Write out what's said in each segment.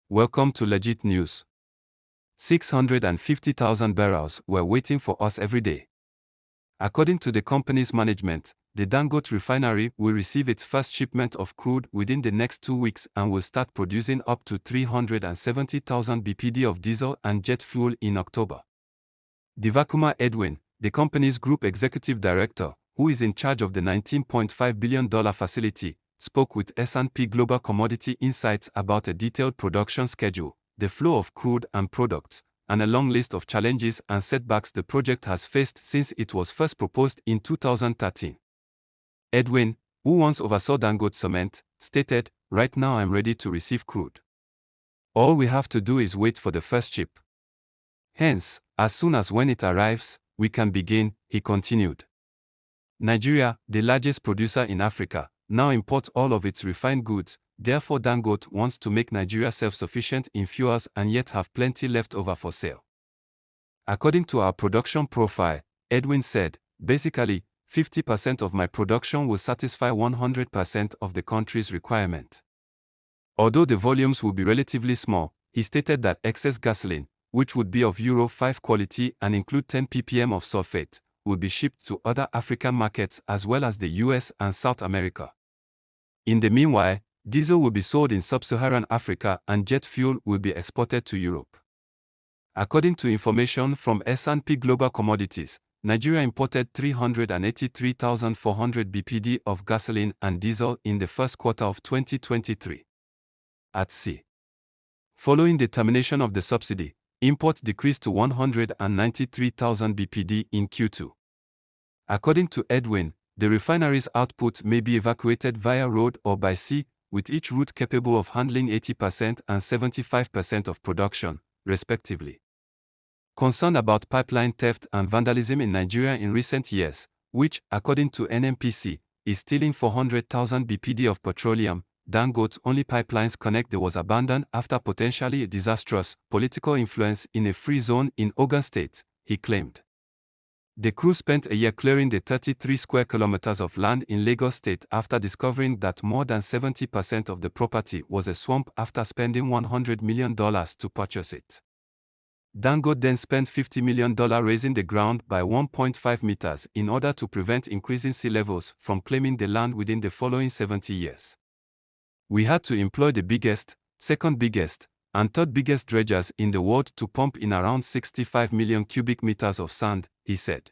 Welcome to Legit News. 650,000 barrels were waiting for us every day. According to the company's management, the Dangote Refinery will receive its first shipment of crude within the next 2 weeks and will start producing up to 370,000 bpd of diesel and jet fuel in October. Divakuma Edwin, the company's group executive director, who is in charge of the $19.5 billion facility, spoke with S&P Global Commodity Insights about a detailed production schedule, the flow of crude and products, and a long list of challenges and setbacks the project has faced since it was first proposed in 2013. Edwin, who once oversaw Dangote Cement, stated, "Right now I'm ready to receive crude. All we have to do is wait for the first ship. Hence, as soon as when it arrives, we can begin," he continued. Nigeria, the largest producer in Africa, now imports all of its refined goods. Therefore, Dangote wants to make Nigeria self-sufficient in fuels and yet have plenty left over for sale. According to our production profile, Edwin said, basically, 50% of my production will satisfy 100% of the country's requirement. Although the volumes will be relatively small, he stated that excess gasoline, which would be of Euro 5 quality and include 10 ppm of sulfate, will be shipped to other African markets as well as the US and South America. In the meanwhile, diesel will be sold in sub-Saharan Africa and jet fuel will be exported to Europe. According to information from S&P Global Commodities, Nigeria imported 383,400 bpd of gasoline and diesel in the first quarter of 2023. At sea. Following the termination of the subsidy, imports decreased to 193,000 bpd in Q2. According to Edwin, the refinery's output may be evacuated via road or by sea, with each route capable of handling 80% and 75% of production, respectively. Concern about pipeline theft and vandalism in Nigeria in recent years, which, according to NNPC, is stealing 400,000 bpd of petroleum, Dangote's only pipelines connect was abandoned after potentially disastrous political influence in a free zone in Ogun State, he claimed. The crew spent a year clearing the 33 square kilometers of land in Lagos State after discovering that more than 70% of the property was a swamp after spending $100 million to purchase it. Dangote then spent $50 million raising the ground by 1.5 meters in order to prevent increasing sea levels from claiming the land within the following 70 years. We had to employ the biggest, second biggest, and third biggest dredgers in the world to pump in around 65 million cubic meters of sand, he said.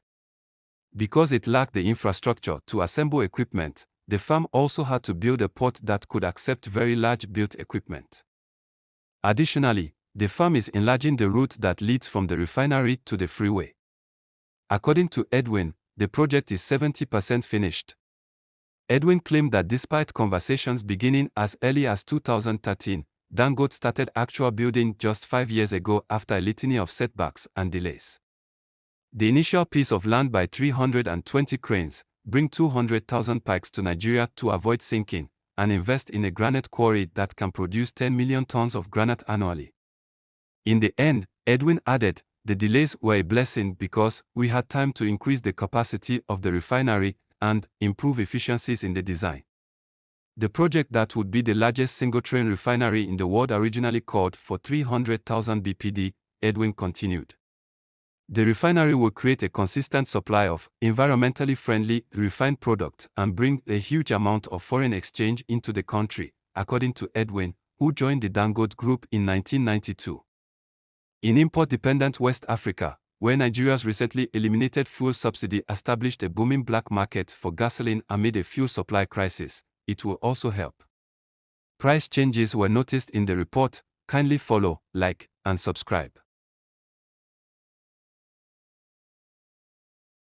Because it lacked the infrastructure to assemble equipment, the firm also had to build a port that could accept very large built equipment. Additionally, the firm is enlarging the route that leads from the refinery to the freeway. According to Edwin, the project is 70% finished. Edwin claimed that despite conversations beginning as early as 2013, Dangote started actual building just 5 years ago after a litany of setbacks and delays. The initial piece of land by 320 cranes bring 200,000 pikes to Nigeria to avoid sinking, and invest in a granite quarry that can produce 10 million tons of granite annually. In the end, Edwin added, the delays were a blessing because we had time to increase the capacity of the refinery and improve efficiencies in the design. The project that would be the largest single-train refinery in the world originally called for 300,000 bpd, Edwin continued. The refinery will create a consistent supply of environmentally friendly, refined products and bring a huge amount of foreign exchange into the country, according to Edwin, who joined the Dangote Group in 1992. In import-dependent West Africa, where Nigeria's recently eliminated fuel subsidy established a booming black market for gasoline amid a fuel supply crisis, it will also help. Price changes were noticed in the report. Kindly follow, like, and subscribe.